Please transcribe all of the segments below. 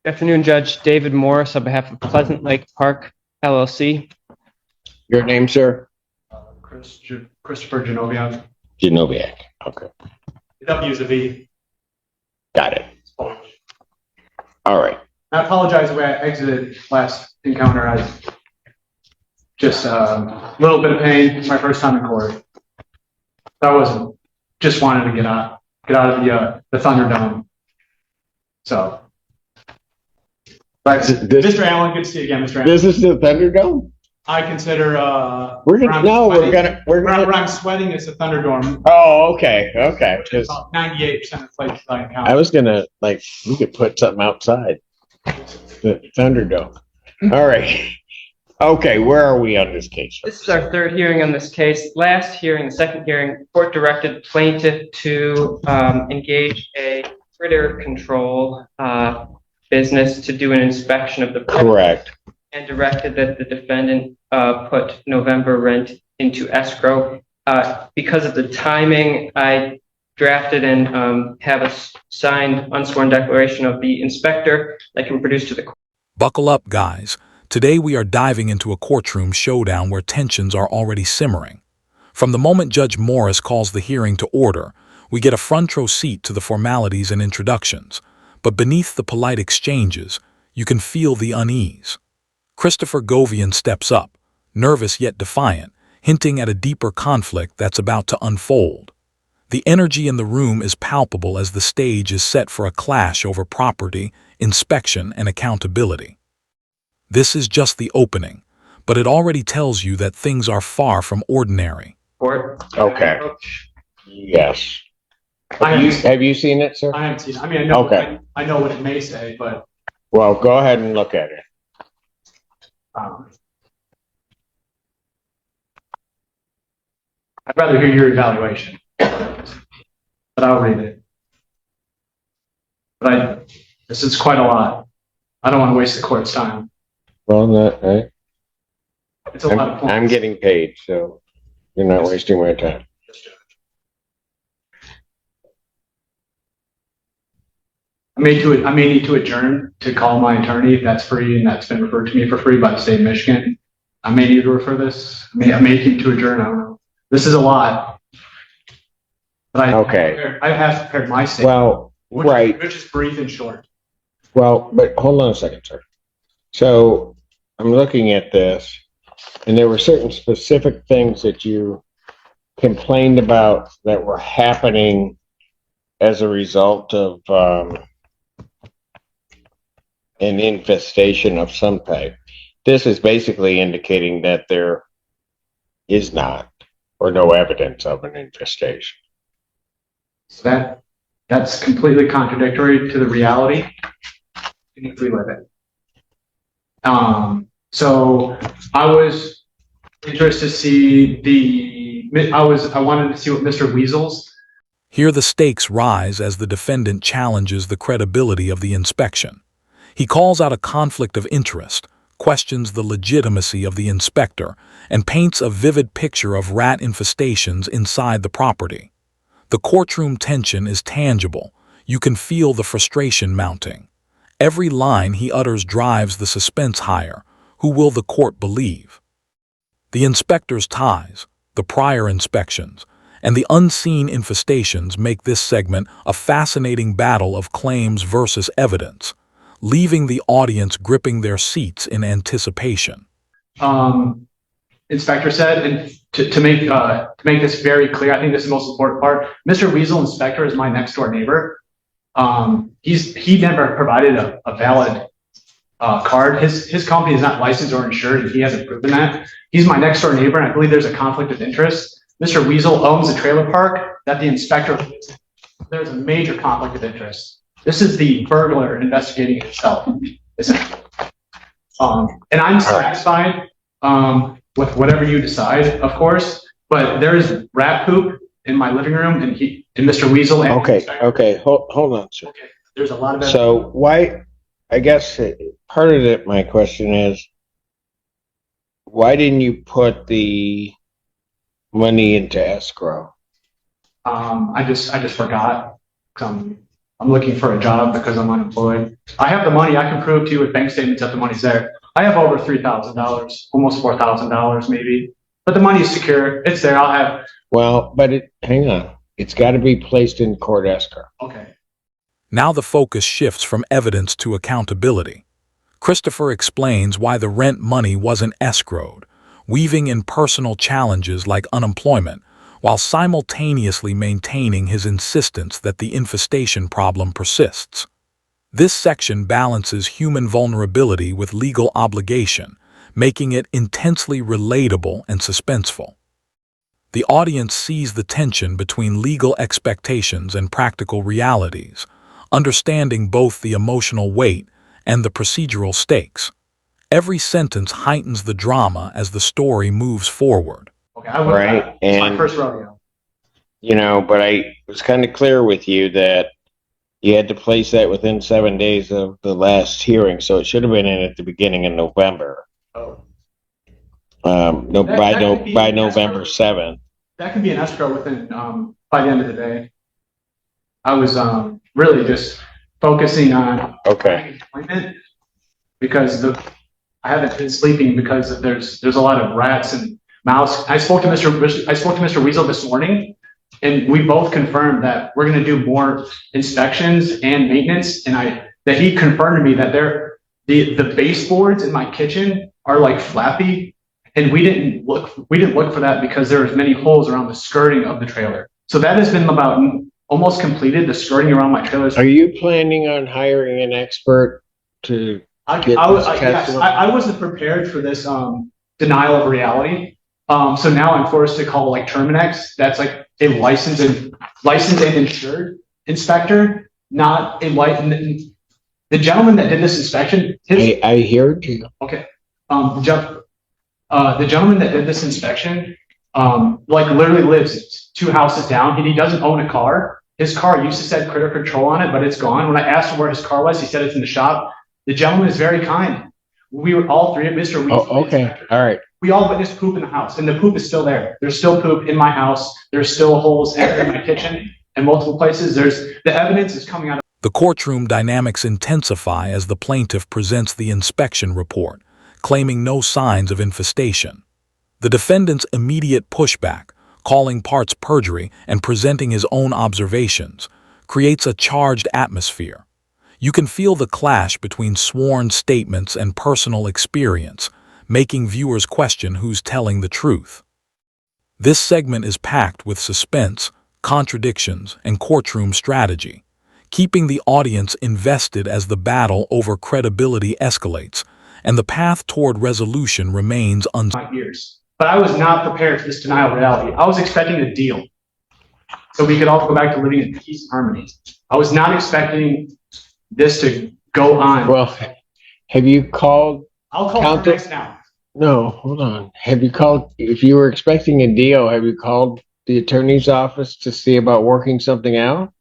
Good afternoon, Judge David Morris on behalf of Pleasant Lake Park, LLC. Your name, sir? Christopher Genovian. Genoviak. Okay. The W is a V. Got it. It's Polish. All right. I apologize the way I exited last encounter. I just a little bit of pain. It's my first time in court. I wasn't just wanted to get out of the Thunderdome. So, but Mr. Allen, good to see you again, Mr. Allen. This is the Thunderdome? I consider we're gonna sweating is a Thunderdome. Oh, okay. Okay. About 98% of places I encounter. I was gonna we could put something outside. The Thunderdome. All right. Okay, where are we on this case? This is our third hearing on this case. Last hearing, the second hearing, court directed plaintiff to engage a critter control business to do an inspection of the property. Correct. And directed that the defendant put November rent into escrow. Because of the timing, I drafted and have a signed unsworn declaration of the inspector that can produce to the court. Buckle up, guys. Today we are diving into a courtroom showdown where tensions are already simmering. From the moment Judge Morris calls the hearing to order, we get a front row seat to the formalities and introductions. But beneath the polite exchanges, you can feel the unease. Christopher Govian steps up, nervous yet defiant, hinting at a deeper conflict that's about to unfold. The energy in the room is palpable as the stage is set for a clash over property, inspection, and accountability. This is just the opening, but it already tells you that things are far from ordinary. Court. Okay. Yes. Have you seen it, sir? I haven't seen it. I mean, I know, okay. I know what it may say, but. Well, go ahead and look at it. I'd rather hear your evaluation, but I'll read it. But this is quite a lot. I don't want to waste the court's time. Well, not right. It's a lot of points. I'm getting paid, so you're not wasting my time. I may need to adjourn to call my attorney if that's free, and that's been referred to me for free by the state of Michigan. I may need to refer this. I may need to adjourn. I don't know. This is a lot. But I have prepared my statement. Well, which is brief and short. Well, but hold on a second, sir. So I'm looking at this, and there were certain specific things that you complained about that were happening as a result of an infestation of some type. This is basically indicating that there is not or no evidence of an infestation. So that's completely contradictory to the reality. You need to relive it. So I was interested to see I wanted to see what Mr. Weasel's. Here the stakes rise as the defendant challenges the credibility of the inspection. He calls out a conflict of interest, questions the legitimacy of the inspector, and paints a vivid picture of rat infestations inside the property. The courtroom tension is tangible. You can feel the frustration mounting. Every line he utters drives the suspense higher. Who will the court believe? The inspector's ties, the prior inspections, and the unseen infestations make this segment a fascinating battle of claims versus evidence, leaving the audience gripping their seats in anticipation. Inspector said, and to make this very clear, I think this is the most important part. Mr. Weasel, inspector, is my next door neighbor. He never provided a valid card. His company is not licensed or insured, and he hasn't proven that. He's my next door neighbor, and I believe there's a conflict of interest. Mr. Weasel owns a trailer park that the inspector lives in. There's a major conflict of interest. This is the burglar investigating himself, essentially. And I'm satisfied with whatever you decide, of course, but there is rat poop in my living room, and Mr. Weasel. And okay, hold on, sir. Okay, there's a lot of. So why? I guess part of it. My question is, why didn't you put the money into escrow? I just forgot. I'm looking for a job because I'm unemployed. I have the money. I can prove to you with bank statements that the money's there. I have over $3,000, almost $4,000 maybe, but the money's secure. It's there. I'll have. Well, but hang on. It's got to be placed in court escrow. Okay. Now the focus shifts from evidence to accountability. Christopher explains why the rent money wasn't escrowed, weaving in personal challenges like unemployment, while simultaneously maintaining his insistence that the infestation problem persists. This section balances human vulnerability with legal obligation, making it intensely relatable and suspenseful. The audience sees the tension between legal expectations and practical realities, understanding both the emotional weight and the procedural stakes. Every sentence heightens the drama as the story moves forward. Okay, I would. Right, It's my and- first rodeo. But I was kind of clear with you that you had to place that within 7 days of the last hearing, so it should have been in at the beginning of November. Oh. No, That- by that no could be by an November escrow. 7th. That can be an escrow within, by the end of the day. I was, really just focusing on Okay. employment because I haven't been sleeping because there's a lot of rats and mouse. I spoke to Mr. Weasel this morning, and we both confirmed that we're going to do more inspections and maintenance. And that he confirmed to me that the baseboards in my kitchen are like flappy, and we didn't look for that because there was many holes around the skirting of the trailer. So that has been about almost completed. The skirting around my trailers. Are you planning on hiring an expert to get this tested? I wasn't prepared for this denial of reality. So now I'm forced to call like Terminex. That's like a licensed and insured inspector, not a licensed. The gentleman that did this inspection, I heard you. okay. The gentleman that did this inspection, like literally lives 2 houses down, and he doesn't own a car. His car used to say critter control on it, but it's gone. When I asked him where his car was, he said it's in the shop. The gentleman is very kind. We were all three at Mr. Weasel. Oh, okay. All right. We all witnessed poop in the house, and the poop is still there. There's still poop in my house. There's still holes in my kitchen and multiple places. The evidence is coming out. The courtroom dynamics intensify as the plaintiff presents the inspection report, claiming no signs of infestation. The defendant's immediate pushback, calling parts perjury and presenting his own observations, creates a charged atmosphere. You can feel the clash between sworn statements and personal experience, making viewers question who's telling the truth. This segment is packed with suspense, contradictions, and courtroom strategy, keeping the audience invested as the battle over credibility escalates and the path toward resolution remains My ears. But I was not prepared for this denial of reality. I was expecting a deal so we could all go back to living in peace and harmony. I was not expecting this to go on. Well, have you called? I'll call Counsel- Terminex now. No, hold on. Have you called? If you were expecting a deal, have you called the attorney's office to see about working something out?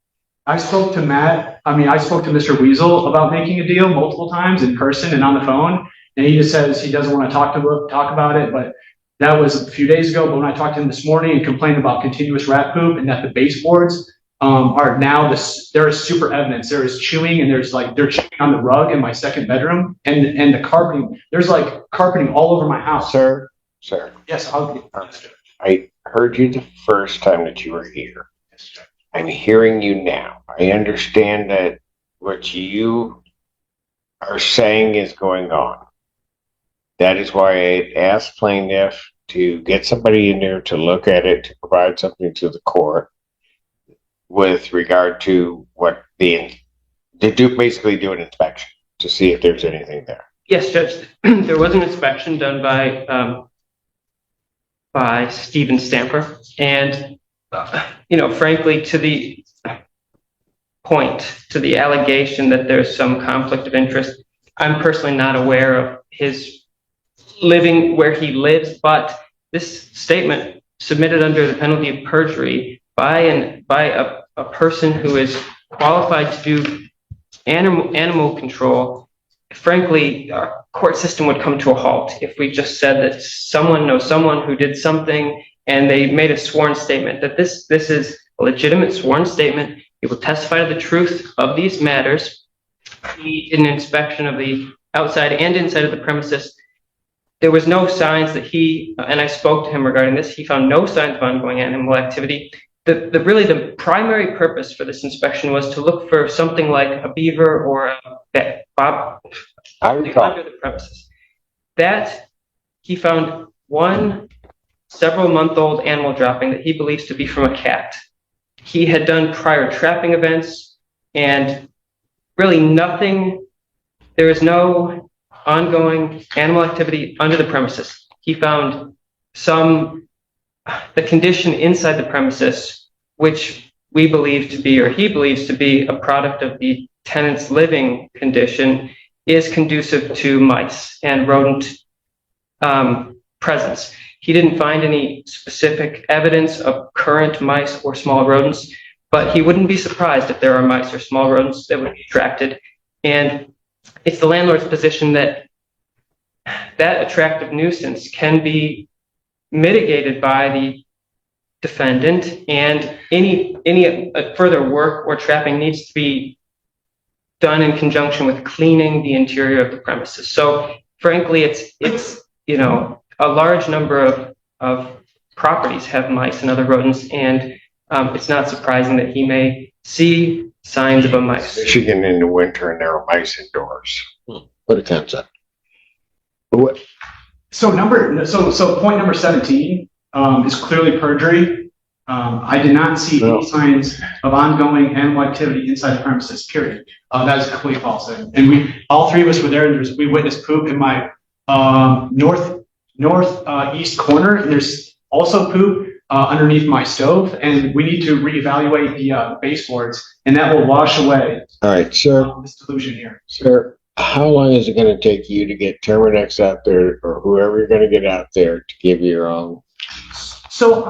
I spoke to Mr. Weasel about making a deal multiple times in person and on the phone. And he just says he doesn't want to talk about it, but that was a few days ago. But when I talked to him this morning and complained about continuous rat poop and that the baseboards are now there is super evidence. There is chewing, and they're chewing on the rug in my second bedroom, and the carpeting. There's like carpeting all over my house. Sir, Yes, I heard you the first time that you were here. I'm hearing you now. I understand that what you are saying is going on. That is why I asked plaintiff to get somebody in there to look at it, to provide something to the court with regard to basically do an inspection to see if there's anything there. Yes, Judge, there was an inspection done by Stephen Stamper, and frankly, to the point, to the allegation that there's some conflict of interest, I'm personally not aware of his living where he lives, but this statement submitted under the penalty of perjury by a person who is qualified to do animal control, frankly, our court system would come to a halt if we just said that someone knows someone who did something and they made a sworn statement, that this is a legitimate sworn statement He will testify to the truth of these matters. He did an inspection of the outside and inside of the premises. There was no signs that and I spoke to him regarding this, he found no signs of ongoing animal activity. Really the primary purpose for this inspection was to look for something like a beaver or a bob under the premises. That he found one several-month-old animal dropping that he believes to be from a cat. He had done prior trapping events and really nothing, there is no ongoing animal activity under the premises. He found the condition inside the premises, which we believe to be, or he believes to be, a product of the tenant's living condition, is conducive to mice and rodent presence. He didn't find any specific evidence of current mice or small rodents, but he wouldn't be surprised if there are mice or small rodents that would be attracted. And it's the landlord's position that attractive nuisance can be mitigated by the defendant, and any further work or trapping needs to be done in conjunction with cleaning the interior of the premises. So frankly, it's a large number of properties have mice and other rodents, and it's not surprising that he may see signs of a mice. Michigan in the winter and there are mice indoors. What a concept. What? So point number 17 is clearly perjury. I did not see any signs of ongoing animal activity inside the premises, period. That is complete false. And all three of us were there, and we witnessed poop in my northeast corner, and there's also poop underneath my stove, and we need to reevaluate the baseboards, and that will wash away. All right, sir. This delusion here. Sir, how long is it going to take you to get Terminex out there, or whoever you're going to get out there to give you your own? So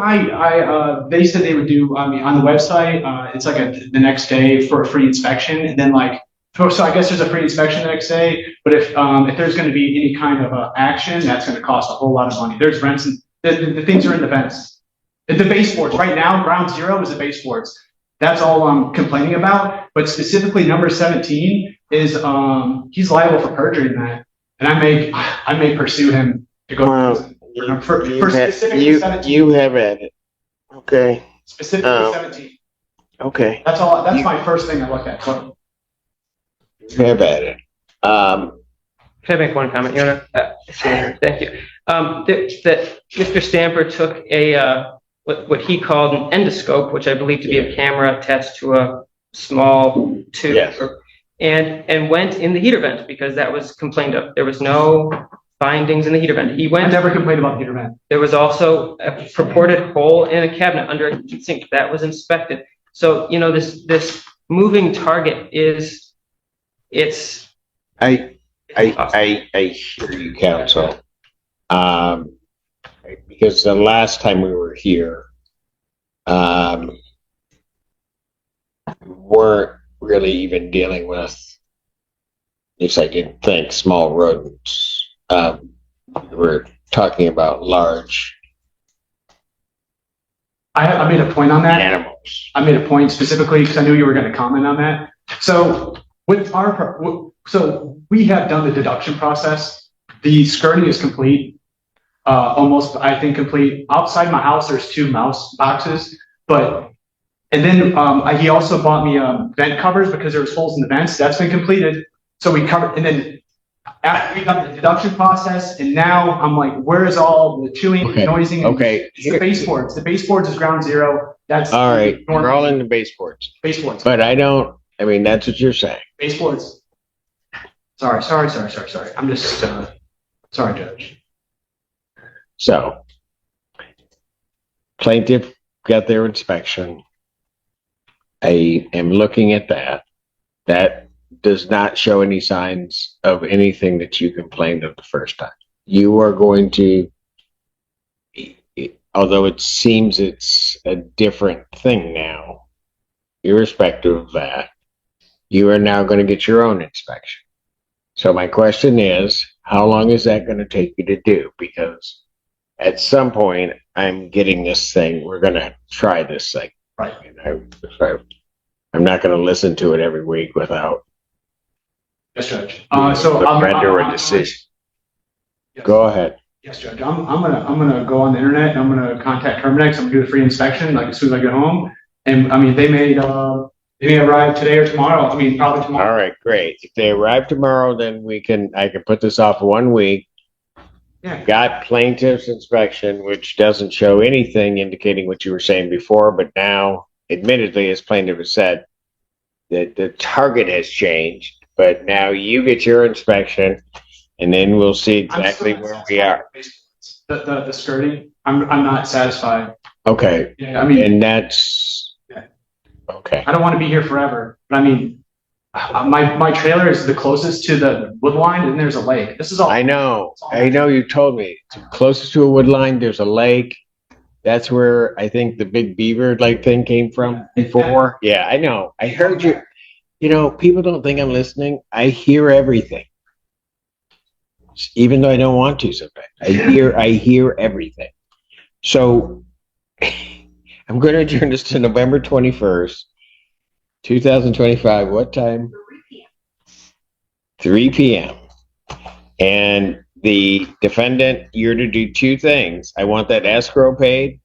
they said they would do on the website. It's like the next day for a free inspection, and then so I guess there's a free inspection the next day. But if there's going to be any kind of action, that's going to cost a whole lot of money. There's rents, and the things are in the vents. The baseboards right now, ground zero is the baseboards. That's all I'm complaining about. But specifically, number 17 is he's liable for perjury in that, and I may pursue him to go to prison. For specifically 17. You have at it. Okay. Specifically 17. Okay. That's all. That's my first thing I look at. You have at it. Can I make one comment, Your Honor? Thank you. That Mr. Stamper took what he called an endoscope, which I believe to be a camera attached to a small tube, yes, and went in the heater vent because that was complained of. There was no findings in the heater vent. I never complained about the heater vent. There was also a purported hole in a cabinet under a heat sink that was inspected. So this moving target I hear you, counsel. Because the last time we were here, we weren't really even dealing with, at least I didn't think, small rodents. We were talking about large I made a point on that. animals. I made a point specifically because I knew you were going to comment on that. So we have done the deduction process. The skirting is complete, almost I think complete. Outside my house, there's 2 mouse boxes, and then he also bought me vent covers because there was holes in the vents. That's been completed. So we covered, and then after we got the deduction process, and now I'm like, where is all the chewing, Okay. noising? Okay. It's the baseboards. The baseboards is ground zero. That's All right. normal. We're all in the baseboards. Baseboards. But that's what you're saying. Baseboards. Sorry. I'm just, sorry, Judge. So, plaintiff got their inspection. I am looking at that. That does not show any signs of anything that you complained of the first time. You are going to, although it seems it's a different thing now, irrespective of that, you are now going to get your own inspection. So my question is, how long is that going to take you to do? Because at some point, I'm getting this thing. We're going to try this thing. Right. And I'm not going to listen to it every week without Yes, Judge. the render a decision. Yes. Go ahead. Yes, Judge. I'm gonna go on the internet and I'm gonna contact Terminex. I'm gonna do a free inspection like as soon as I get home. And I mean, they may arrive today or tomorrow. I mean, probably tomorrow. All right, great. If they arrive tomorrow, then I can put this off 1 week. Yeah. Got plaintiff's inspection, which doesn't show anything indicating what you were saying before, but now, admittedly, as plaintiff has said, that the target has changed, but now you get your inspection, and then we'll see exactly where we are. The skirting, I'm not satisfied. Okay, Yeah, I mean, and that's, Yeah. okay. I don't want to be here forever, but I mean, my trailer is the closest to the wood line, and there's a lake. This is all. I know you told me. It's closest to a wood line, there's a lake. That's where I think the big beaver like thing came from before. Yeah, I know. I heard you. You know, people don't think I'm listening. I hear everything. Even though I don't want to sometimes. I hear everything. So I'm going to adjourn this to November 21st, 2025. What time? 3 p.m. And the defendant, you're to do two things. I want that escrow paid,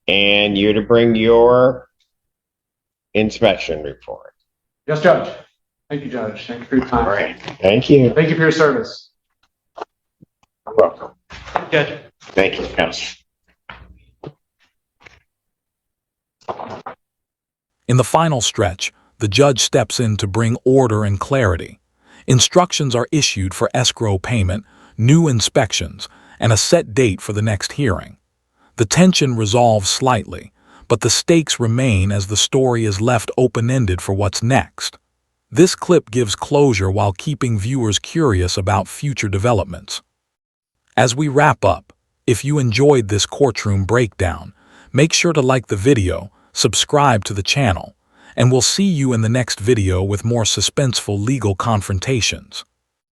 and you're to bring your inspection report. Yes, Judge. Thank you, Judge. Thank you for your time. All right. Thank you. Thank you for your service. You're welcome. Judge. Thank you, Counsel. In the final stretch, the judge steps in to bring order and clarity. Instructions are issued for escrow payment, new inspections, and a set date for the next hearing. The tension resolves slightly, but the stakes remain as the story is left open-ended for what's next. This clip gives closure while keeping viewers curious about future developments. As we wrap up, if you enjoyed this courtroom breakdown, make sure to like the video, subscribe to the channel, and we'll see you in the next video with more suspenseful legal confrontations.